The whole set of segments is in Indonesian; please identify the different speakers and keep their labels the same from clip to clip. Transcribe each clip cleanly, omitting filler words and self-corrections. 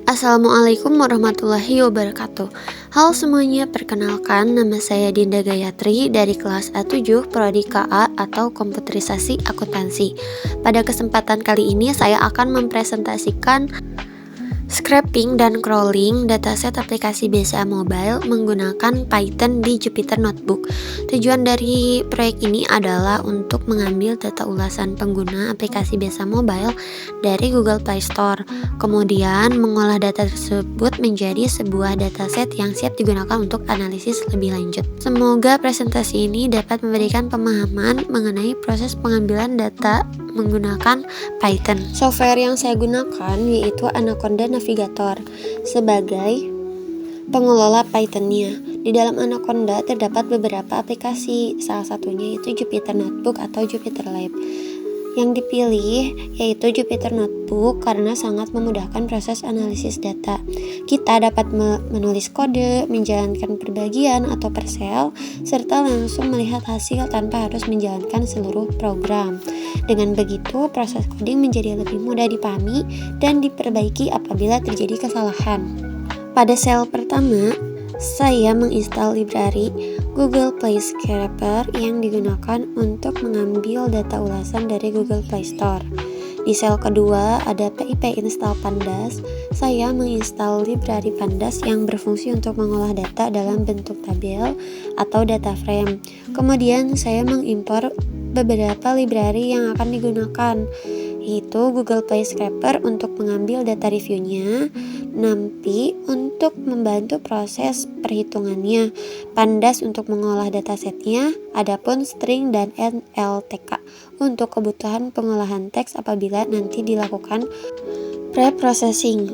Speaker 1: Assalamualaikum warahmatullahi wabarakatuh. Halo semuanya, perkenalkan nama saya Dinda Gayatri dari kelas A7 Prodi KA atau Komputerisasi Akuntansi. Pada kesempatan kali ini saya akan mempresentasikan scraping dan crawling dataset aplikasi BCA Mobile menggunakan Python di Jupyter Notebook. Tujuan dari proyek ini adalah untuk mengambil data ulasan pengguna aplikasi BCA Mobile dari Google Play Store, kemudian mengolah data tersebut menjadi sebuah dataset yang siap digunakan untuk analisis lebih lanjut. Semoga presentasi ini dapat memberikan pemahaman mengenai proses pengambilan data menggunakan Python. Software yang saya gunakan yaitu Anaconda Navigator sebagai pengelola Python-nya. Di dalam Anaconda terdapat beberapa aplikasi, salah satunya yaitu Jupyter Notebook atau Jupyter Lab. Yang dipilih yaitu Jupyter Notebook karena sangat memudahkan proses analisis data. Kita dapat menulis kode, menjalankan perbagian atau persel, serta langsung melihat hasil tanpa harus menjalankan seluruh program. Dengan begitu, proses coding menjadi lebih mudah dipahami dan diperbaiki apabila terjadi kesalahan. Pada sel pertama, saya menginstal library Google Play Scraper yang digunakan untuk mengambil data ulasan dari Google Play Store. Di sel kedua ada PIP install Pandas. Saya menginstal library Pandas yang berfungsi untuk mengolah data dalam bentuk tabel atau data frame. Kemudian saya mengimpor beberapa library yang akan digunakan, yaitu Google Play Scraper untuk mengambil data reviewnya, NumPy untuk membantu proses perhitungannya, Pandas untuk mengolah datasetnya, adapun String dan NLTK untuk kebutuhan pengolahan teks apabila nanti dilakukan pre-processing.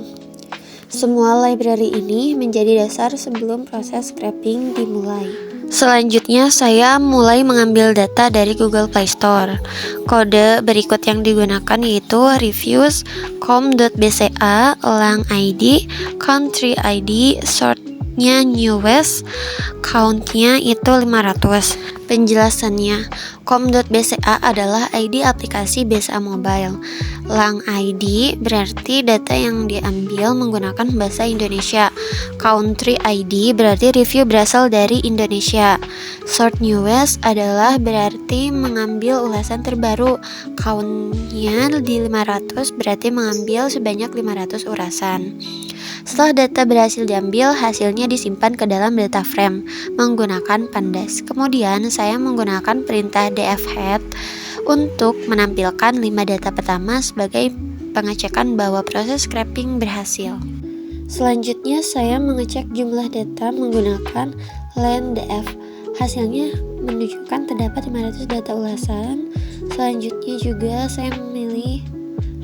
Speaker 1: Semua library ini menjadi dasar sebelum proses scraping dimulai. Selanjutnya saya mulai mengambil data dari Google Play Store. Kode berikut yang digunakan yaitu reviews com.bca, lang ID, country ID, sortnya newest, countnya itu 500. Penjelasannya, com.bca adalah ID aplikasi BCA Mobile. Lang ID berarti data yang diambil menggunakan bahasa Indonesia. Country ID berarti review berasal dari Indonesia. Sort newest adalah berarti mengambil ulasan terbaru. Countnya di 500 berarti mengambil sebanyak 500 ulasan. Setelah data berhasil diambil, hasilnya disimpan ke dalam data frame menggunakan Pandas. Kemudian saya menggunakan perintah dfhead untuk menampilkan 5 data pertama sebagai pengecekan bahwa proses scraping berhasil. Selanjutnya saya mengecek jumlah data menggunakan len_df. Hasilnya menunjukkan terdapat 500 data ulasan. Selanjutnya juga saya memilih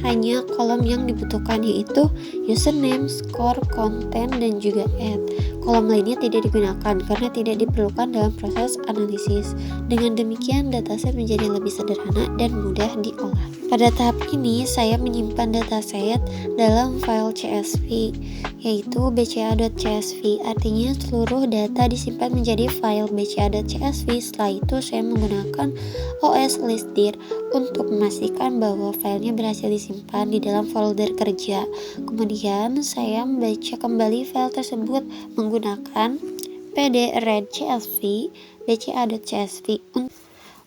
Speaker 1: hanya kolom yang dibutuhkan, yaitu username, score, konten, dan juga add. Kolom lainnya tidak digunakan karena tidak diperlukan dalam proses analisis. Dengan demikian, dataset menjadi lebih sederhana dan mudah diolah. Pada tahap ini, saya menyimpan dataset dalam file CSV, yaitu bca.csv. Artinya, seluruh data disimpan menjadi file bca.csv. Setelah itu, saya menggunakan OS listdir untuk memastikan bahwa filenya berhasil disimpan di dalam folder kerja. Kemudian, saya membaca kembali file tersebut menggunakan pdread csv bca.csv.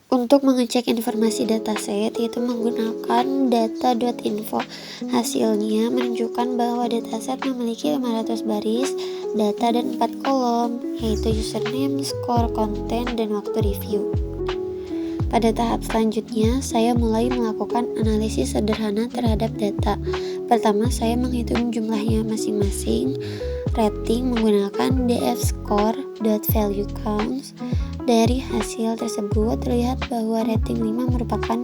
Speaker 1: Untuk mengecek informasi dataset yaitu menggunakan data.info. Hasilnya menunjukkan bahwa dataset memiliki 500 baris data dan 4 kolom, yaitu username, score, konten, dan waktu review. Pada tahap selanjutnya, saya mulai melakukan analisis sederhana terhadap data. Pertama, saya menghitung jumlahnya masing-masing. Rating menggunakan dfscore.valueCounts. Dari hasil tersebut terlihat bahwa rating 5 merupakan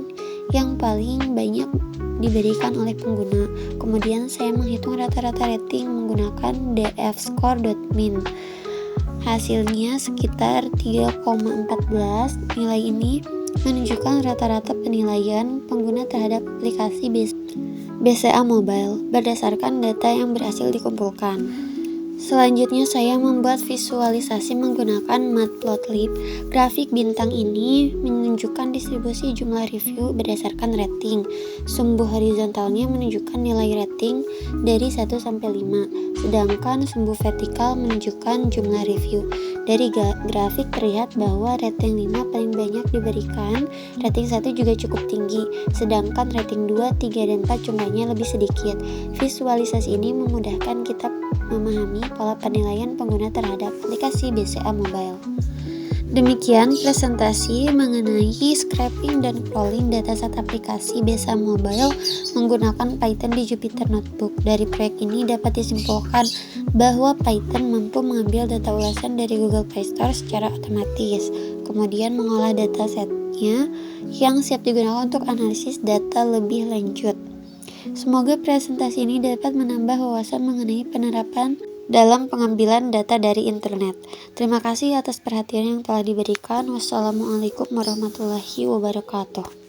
Speaker 1: yang paling banyak diberikan oleh pengguna. Kemudian saya menghitung rata-rata rating menggunakan dfscore.min. Hasilnya sekitar 3,14. Nilai ini menunjukkan rata-rata penilaian pengguna terhadap aplikasi BCA Mobile berdasarkan data yang berhasil dikumpulkan. Selanjutnya saya membuat visualisasi menggunakan Matplotlib. Grafik bintang ini menunjukkan distribusi jumlah review berdasarkan rating. Sumbu horizontalnya menunjukkan nilai rating dari 1 sampai 5, sedangkan sumbu vertikal menunjukkan jumlah review. Dari grafik terlihat bahwa rating 5 paling banyak diberikan, rating 1 juga cukup tinggi, sedangkan rating 2, 3, dan 4 jumlahnya lebih sedikit. Visualisasi ini memudahkan kita memahami pola penilaian pengguna terhadap aplikasi BCA Mobile. Demikian presentasi mengenai scraping dan crawling dataset aplikasi BCA Mobile menggunakan Python di Jupyter Notebook. Dari proyek ini dapat disimpulkan bahwa Python mampu mengambil data ulasan dari Google Play Store secara otomatis, kemudian mengolah datasetnya yang siap digunakan untuk analisis data lebih lanjut. Semoga presentasi ini dapat menambah wawasan mengenai penerapan dalam pengambilan data dari internet. Terima kasih atas perhatian yang telah diberikan. Wassalamualaikum warahmatullahi wabarakatuh.